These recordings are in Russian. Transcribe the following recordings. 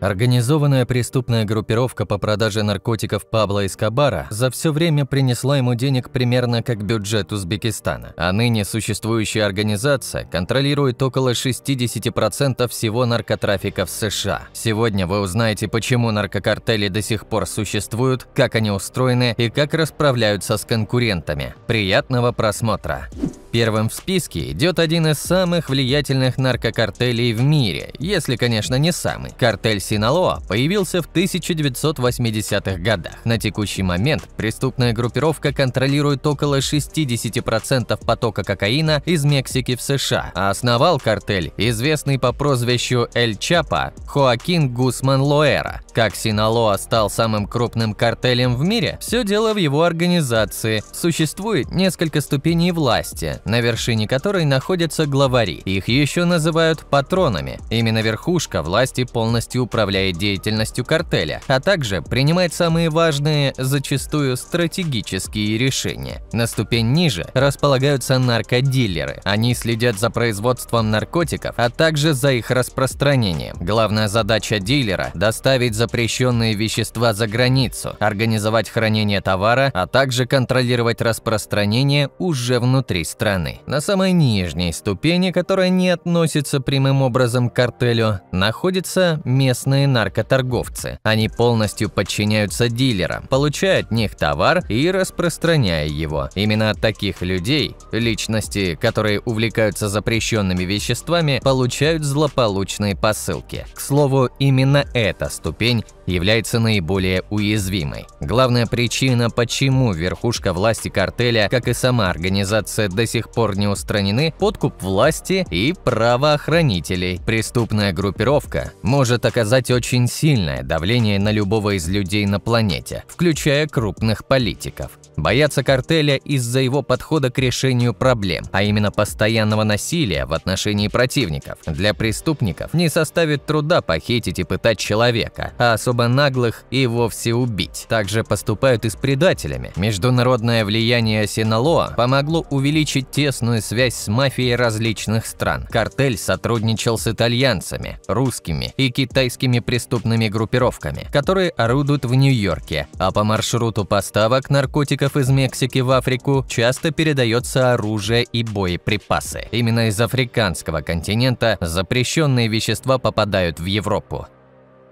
Организованная преступная группировка по продаже наркотиков Пабло Эскобара за все время принесла ему денег примерно как бюджет Узбекистана, а ныне существующая организация контролирует около 60% всего наркотрафика в США. Сегодня вы узнаете, почему наркокартели до сих пор существуют, как они устроены и как расправляются с конкурентами. Приятного просмотра! Первым в списке идет один из самых влиятельных наркокартелей в мире, если, конечно, не самый. Картель Синалоа появился в 1980-х годах. На текущий момент преступная группировка контролирует около 60% потока кокаина из Мексики в США, а основал картель известный по прозвищу Эль Чапо Хоакин Гусман Лоэра. Как Синалоа стал самым крупным картелем в мире? Все дело в его организации. Существует несколько ступеней власти, на вершине которой находятся главари. Их еще называют патронами. Именно верхушка власти полностью управляет деятельностью картеля, а также принимает самые важные, зачастую стратегические решения. На ступень ниже располагаются наркодилеры. Они следят за производством наркотиков, а также за их распространением. Главная задача дилера – доставить запрещенные вещества за границу, организовать хранение товара, а также контролировать распространение уже внутри страны. На самой нижней ступени, которая не относится прямым образом к картелю, находятся местные наркоторговцы. Они полностью подчиняются дилерам, получая от них товар и распространяя его. Именно от таких людей, личности, которые увлекаются запрещенными веществами, получают злополучные посылки. К слову, именно эта ступень является наиболее уязвимой. Главная причина, почему верхушка власти картеля, как и сама организация, до сих пор не устранены – подкуп власти и правоохранителей. Преступная группировка может оказать очень сильное давление на любого из людей на планете, включая крупных политиков. Боятся картеля из-за его подхода к решению проблем, а именно постоянного насилия в отношении противников. Для преступников не составит труда похитить и пытать человека, а особо наглых и вовсе убить. Также поступают и с предателями. Международное влияние Синалоа помогло увеличить тесную связь с мафией различных стран. Картель сотрудничал с итальянцами, русскими и китайскими преступными группировками, которые орудуют в Нью-Йорке, а по маршруту поставок наркотиков из Мексики в Африку часто передается оружие и боеприпасы. Именно из африканского континента запрещенные вещества попадают в Европу.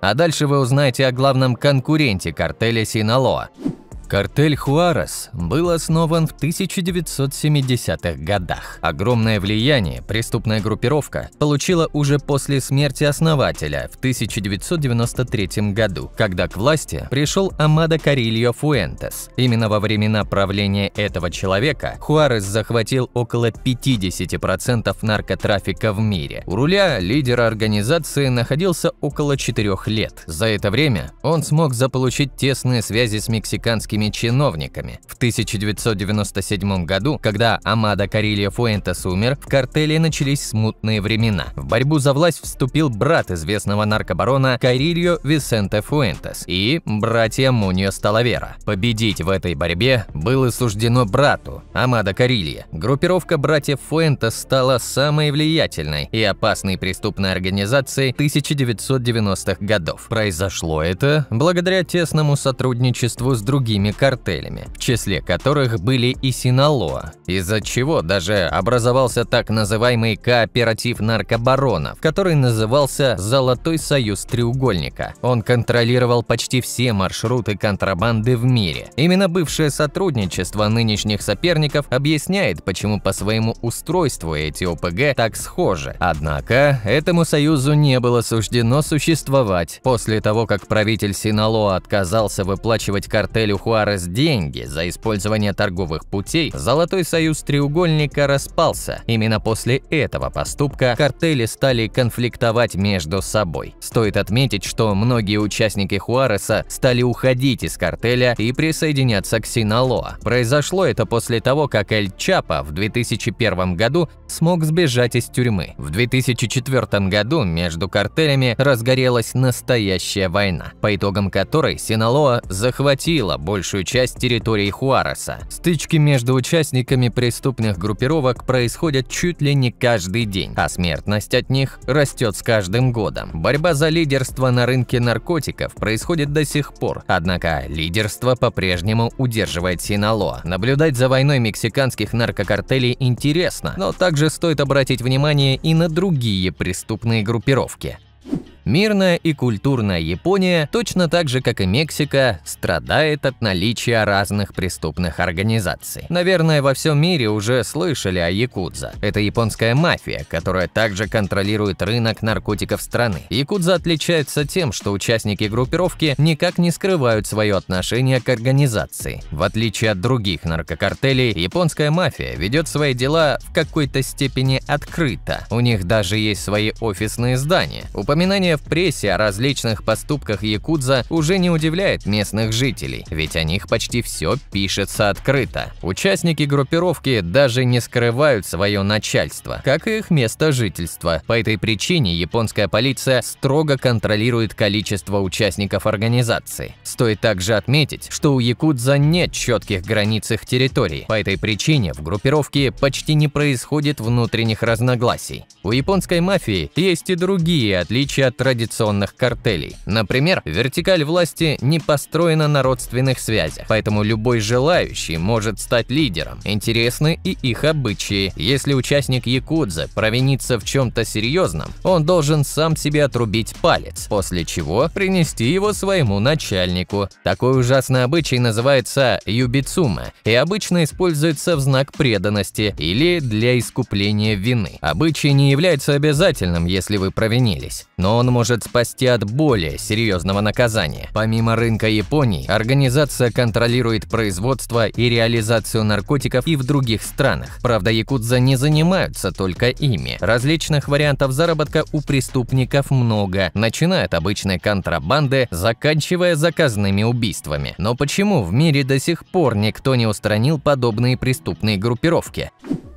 А дальше вы узнаете о главном конкуренте картеля Синалоа. Картель Хуарес был основан в 1970-х годах. Огромное влияние преступная группировка получила уже после смерти основателя в 1993 году, когда к власти пришел Амадо Карильо Фуэнтес. Именно во времена правления этого человека Хуарес захватил около 50% наркотрафика в мире. У руля лидера организации находился около 4 лет. За это время он смог заполучить тесные связи с мексиканскими чиновниками. В 1997 году, когда Амадо Карильо Фуэнтес умер, в картеле начались смутные времена. В борьбу за власть вступил брат известного наркобарона Карильо Висенте Фуэнтес и братья Муньос Талавера. Победить в этой борьбе было суждено брату Амадо Карильо. Группировка братьев Фуэнтес стала самой влиятельной и опасной преступной организацией 1990-х годов. Произошло это благодаря тесному сотрудничеству с другими картелями, в числе которых были и Синалоа, из-за чего даже образовался так называемый кооператив наркобаронов, который назывался «Золотой союз треугольника». Он контролировал почти все маршруты контрабанды в мире. Именно бывшее сотрудничество нынешних соперников объясняет, почему по своему устройству эти ОПГ так схожи. Однако этому союзу не было суждено существовать. После того, как правитель Синалоа отказался выплачивать картелю Хуарес деньги за использование торговых путей, Золотой союз треугольника распался. Именно после этого поступка картели стали конфликтовать между собой. Стоит отметить, что многие участники Хуареса стали уходить из картеля и присоединяться к Синалоа. Произошло это после того, как Эль Чапо в 2001 году смог сбежать из тюрьмы. В 2004 году между картелями разгорелась настоящая война, по итогам которой Синалоа захватила большую большую часть территории Хуареса. Стычки между участниками преступных группировок происходят чуть ли не каждый день, а смертность от них растет с каждым годом. Борьба за лидерство на рынке наркотиков происходит до сих пор, однако лидерство по-прежнему удерживает Синалоа. Наблюдать за войной мексиканских наркокартелей интересно, но также стоит обратить внимание и на другие преступные группировки. Мирная и культурная Япония, точно так же, как и Мексика, страдает от наличия разных преступных организаций. Наверное, во всем мире уже слышали о якудза. Это японская мафия, которая также контролирует рынок наркотиков страны. Якудза отличается тем, что участники группировки никак не скрывают свое отношение к организации. В отличие от других наркокартелей, японская мафия ведет свои дела в какой-то степени открыто. У них даже есть свои офисные здания. Упоминание в прессе о различных поступках якудза уже не удивляет местных жителей, ведь о них почти все пишется открыто. Участники группировки даже не скрывают свое начальство, как и их место жительства. По этой причине японская полиция строго контролирует количество участников организации. Стоит также отметить, что у якудза нет четких границ их территории. По этой причине в группировке почти не происходит внутренних разногласий. У японской мафии есть и другие отличия от традиционных картелей. Например, вертикаль власти не построена на родственных связях, поэтому любой желающий может стать лидером. Интересны и их обычаи. Если участник якудзы провинится в чем-то серьезном, он должен сам себе отрубить палец, после чего принести его своему начальнику. Такой ужасный обычай называется юбицума и обычно используется в знак преданности или для искупления вины. Обычай не является обязательным, если вы провинились, но он может спасти от более серьезного наказания. Помимо рынка Японии, организация контролирует производство и реализацию наркотиков и в других странах. Правда, якудза не занимаются только ими. Различных вариантов заработка у преступников много, начиная от обычной контрабанды, заканчивая заказными убийствами. Но почему в мире до сих пор никто не устранил подобные преступные группировки?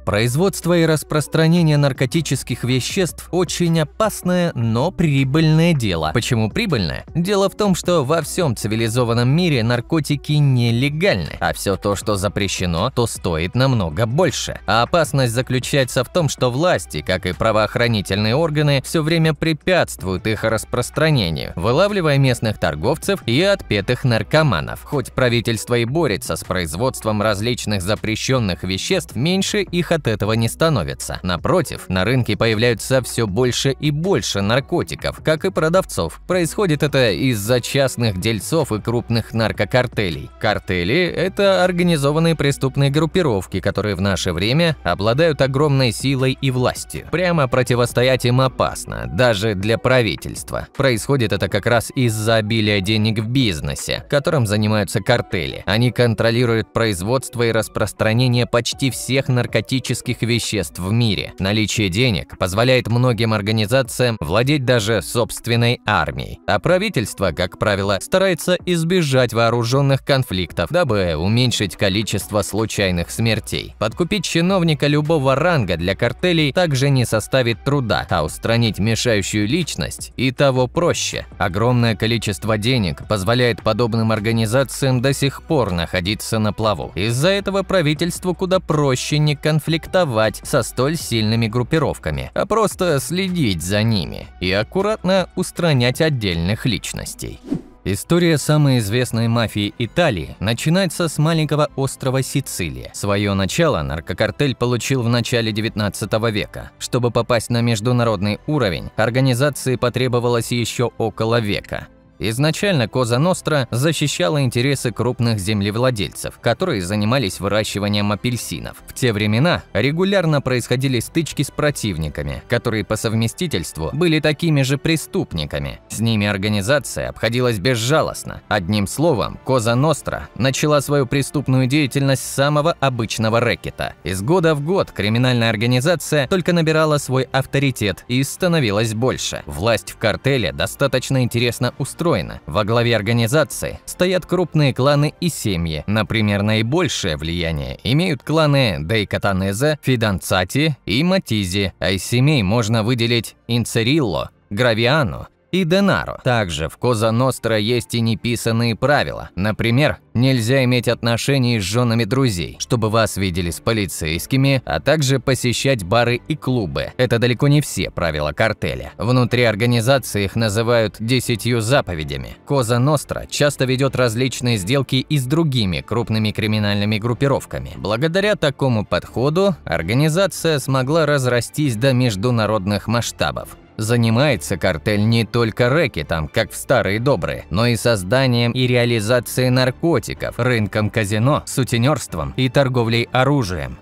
Производство и распространение наркотических веществ – очень опасное, но прибыльное дело. Почему прибыльное? Дело в том, что во всем цивилизованном мире наркотики нелегальны, а все то, что запрещено, то стоит намного больше. А опасность заключается в том, что власти, как и правоохранительные органы, все время препятствуют их распространению, вылавливая местных торговцев и отпетых наркоманов. Хоть правительство и борется с производством различных запрещенных веществ, меньше их от этого не становится. Напротив, на рынке появляются все больше и больше наркотиков, как и продавцов. Происходит это из-за частных дельцов и крупных наркокартелей. Картели – это организованные преступные группировки, которые в наше время обладают огромной силой и властью. Прямо противостоять им опасно, даже для правительства. Происходит это как раз из-за обилия денег в бизнесе, которым занимаются картели. Они контролируют производство и распространение почти всех наркотических веществ в мире. Наличие денег позволяет многим организациям владеть даже собственной армией. А правительство, как правило, старается избежать вооруженных конфликтов, дабы уменьшить количество случайных смертей. Подкупить чиновника любого ранга для картелей также не составит труда, а устранить мешающую личность и того проще. Огромное количество денег позволяет подобным организациям до сих пор находиться на плаву. Из-за этого правительству куда проще не конфликтовать со столь сильными группировками, а просто следить за ними и аккуратно устранять отдельных личностей. История самой известной мафии Италии начинается с маленького острова Сицилия. Свое начало наркокартель получил в начале 19 века. Чтобы попасть на международный уровень, организации потребовалось еще около века. Изначально Коза Ностра защищала интересы крупных землевладельцев, которые занимались выращиванием апельсинов. В те времена регулярно происходили стычки с противниками, которые по совместительству были такими же преступниками. С ними организация обходилась безжалостно. Одним словом, Коза Ностра начала свою преступную деятельность с самого обычного рэкета. Из года в год криминальная организация только набирала свой авторитет и становилась больше. Власть в картеле достаточно интересно устроена. Во главе организации стоят крупные кланы и семьи. Например, наибольшее влияние имеют кланы Дейкатанезе, Фиданцати и Матизи, а из семей можно выделить Инцерилло, Гравиано, и Денаро. Также в Коза Ностра есть и неписанные правила. Например, нельзя иметь отношений с женами друзей, чтобы вас видели с полицейскими, а также посещать бары и клубы. Это далеко не все правила картеля. Внутри организации их называют 10 заповедями. Коза Ностра часто ведет различные сделки и с другими крупными криминальными группировками. Благодаря такому подходу организация смогла разрастись до международных масштабов. Занимается картель не только рэкетом, как в старые добрые, но и созданием и реализацией наркотиков, рынком казино, сутенерством и торговлей оружием.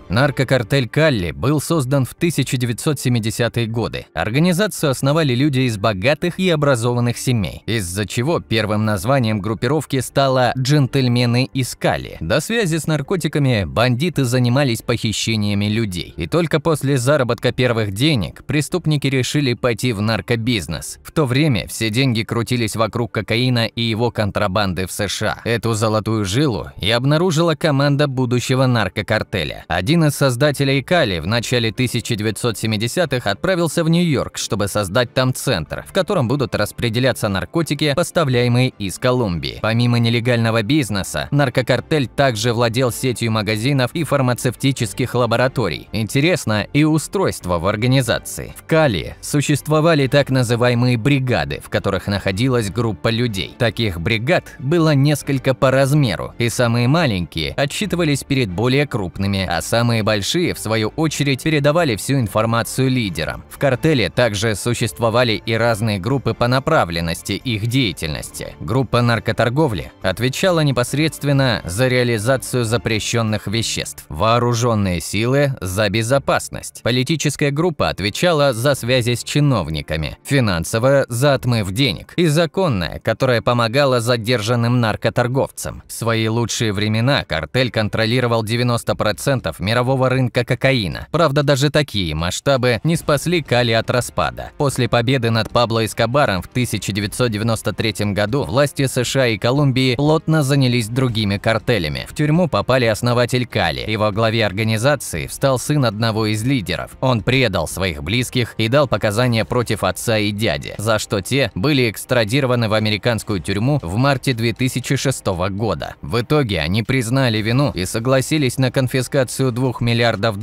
Наркокартель Калли был создан в 1970-е годы. Организацию основали люди из богатых и образованных семей, из-за чего первым названием группировки стало «Джентльмены из Калли». До связи с наркотиками бандиты занимались похищениями людей. И только после заработка первых денег преступники решили пойти в наркобизнес. В то время все деньги крутились вокруг кокаина и его контрабанды в США. Эту золотую жилу и обнаружила команда будущего наркокартеля. Один из создателей Калли в начале 1970-х отправился в Нью-Йорк, чтобы создать там центр, в котором будут распределяться наркотики, поставляемые из Колумбии. Помимо нелегального бизнеса, наркокартель также владел сетью магазинов и фармацевтических лабораторий. Интересно и устройство в организации. В Калли существовали так называемые бригады, в которых находилась группа людей. Таких бригад было несколько по размеру, и самые маленькие отчитывались перед более крупными, а самые большие, в свою очередь, передавали всю информацию лидерам. В картеле также существовали и разные группы по направленности их деятельности. Группа наркоторговли отвечала непосредственно за реализацию запрещенных веществ, вооруженные силы за безопасность. Политическая группа отвечала за связи с чиновниками, финансовая за отмыв денег и законная, которая помогала задержанным наркоторговцам. В свои лучшие времена картель контролировал 90% мирового рынка кокаина. Правда, даже такие масштабы не спасли Калли от распада. После победы над Пабло Эскобаром в 1993 году власти США и Колумбии плотно занялись другими картелями. В тюрьму попали основатель Калли, и во главе организации встал сын одного из лидеров. Он предал своих близких и дал показания против отца и дяди, за что те были экстрадированы в американскую тюрьму в марте 2006 года. В итоге они признали вину и согласились на конфискацию $2 миллиардов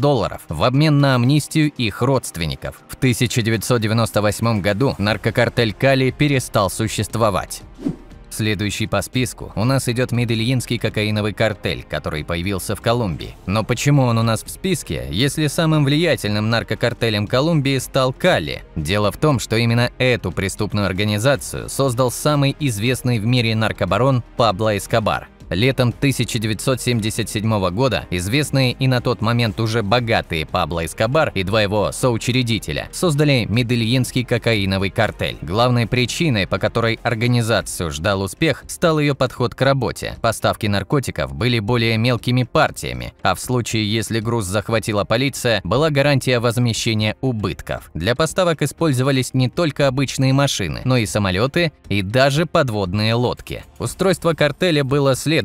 в обмен на амнистию их родственников. В 1998 году наркокартель Калли перестал существовать. Следующий по списку у нас идет Медельинский кокаиновый картель, который появился в Колумбии. Но почему он у нас в списке, если самым влиятельным наркокартелем Колумбии стал Калли? Дело в том, что именно эту преступную организацию создал самый известный в мире наркобарон Пабло Эскобар. Летом 1977 года известные и на тот момент уже богатые Пабло Эскобар и два его соучредителя создали Медельинский кокаиновый картель. Главной причиной, по которой организацию ждал успех, стал ее подход к работе. Поставки наркотиков были более мелкими партиями, а в случае, если груз захватила полиция, была гарантия возмещения убытков. Для поставок использовались не только обычные машины, но и самолеты и даже подводные лодки. Устройство картеля было следующим.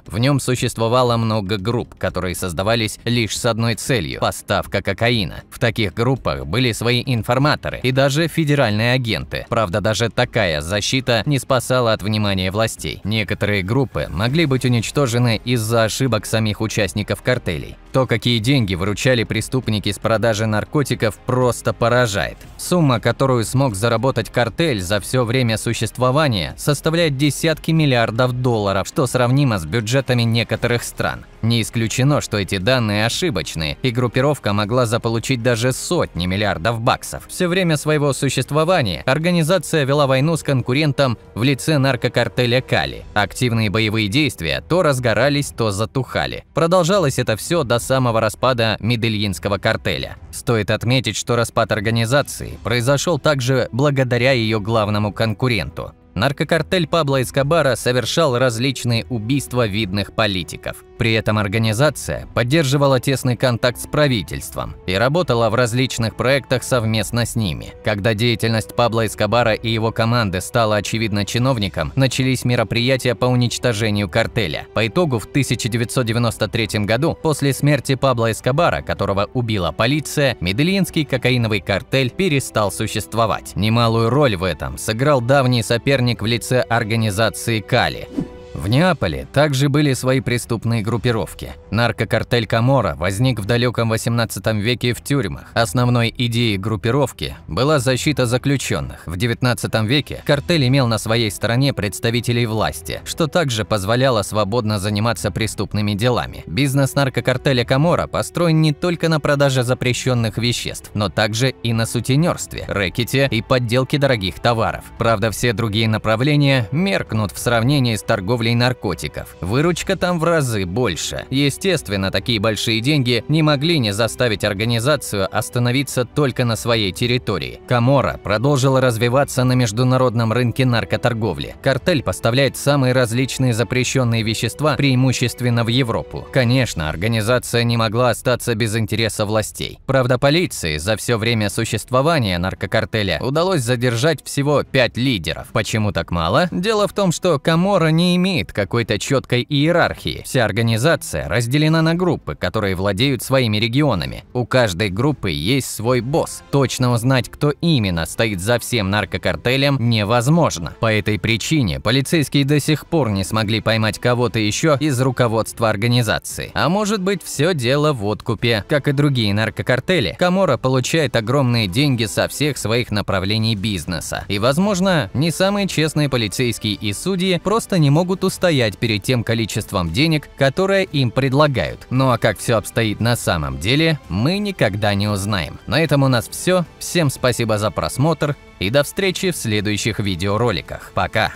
В нем существовало много групп, которые создавались лишь с одной целью – поставка кокаина. В таких группах были свои информаторы и даже федеральные агенты. Правда, даже такая защита не спасала от внимания властей. Некоторые группы могли быть уничтожены из-за ошибок самих участников картелей. То, какие деньги выручали преступники с продажи наркотиков, просто поражает. Сумма, которую смог заработать картель за все время существования, составляет десятки миллиардов долларов, что сравнимо с бюджетами некоторых стран. Не исключено, что эти данные ошибочные, и группировка могла заполучить даже сотни миллиардов баксов. Все время своего существования организация вела войну с конкурентом в лице наркокартеля Калли. Активные боевые действия то разгорались, то затухали. Продолжалось это все до самого распада Медельинского картеля. Стоит отметить, что распад организации произошел также благодаря ее главному конкуренту. наркокартель Пабло Эскобара совершал различные убийства видных политиков. При этом организация поддерживала тесный контакт с правительством и работала в различных проектах совместно с ними. Когда деятельность Пабло Эскобара и его команды стала очевидна чиновникам, начались мероприятия по уничтожению картеля. По итогу в 1993 году, после смерти Пабло Эскобара, которого убила полиция, медельинский кокаиновый картель перестал существовать. Немалую роль в этом сыграл давний соперник в лице организации Кали. В Неаполе также были свои преступные группировки. Наркокартель Каморра возник в далеком 18 веке в тюрьмах. Основной идеей группировки была защита заключенных. В 19 веке картель имел на своей стороне представителей власти, что также позволяло свободно заниматься преступными делами. Бизнес наркокартеля Каморра построен не только на продаже запрещенных веществ, но также и на сутенерстве, рэкете и подделке дорогих товаров. Правда, все другие направления меркнут в сравнении с торговлей наркотиков. Выручка там в разы больше. Естественно, такие большие деньги не могли не заставить организацию остановиться только на своей территории. Каморра продолжила развиваться на международном рынке наркоторговли. Картель поставляет самые различные запрещенные вещества, преимущественно в Европу. Конечно, организация не могла остаться без интереса властей. Правда, полиции за все время существования наркокартеля удалось задержать всего 5 лидеров. Почему так мало? Дело в том, что Каморра не имеет какой-то четкой иерархии. Вся организация разделена на группы, которые владеют своими регионами. У каждой группы есть свой босс. Точно узнать, кто именно стоит за всем наркокартелем, невозможно. По этой причине полицейские до сих пор не смогли поймать кого-то еще из руководства организации. А может быть, все дело в откупе. Как и другие наркокартели, Каморра получает огромные деньги со всех своих направлений бизнеса. И, возможно, не самые честные полицейские и судьи просто не могут устоять перед тем количеством денег, которое им предлагают. Ну а как все обстоит на самом деле, мы никогда не узнаем. На этом у нас все. Всем спасибо за просмотр и до встречи в следующих видеороликах. Пока!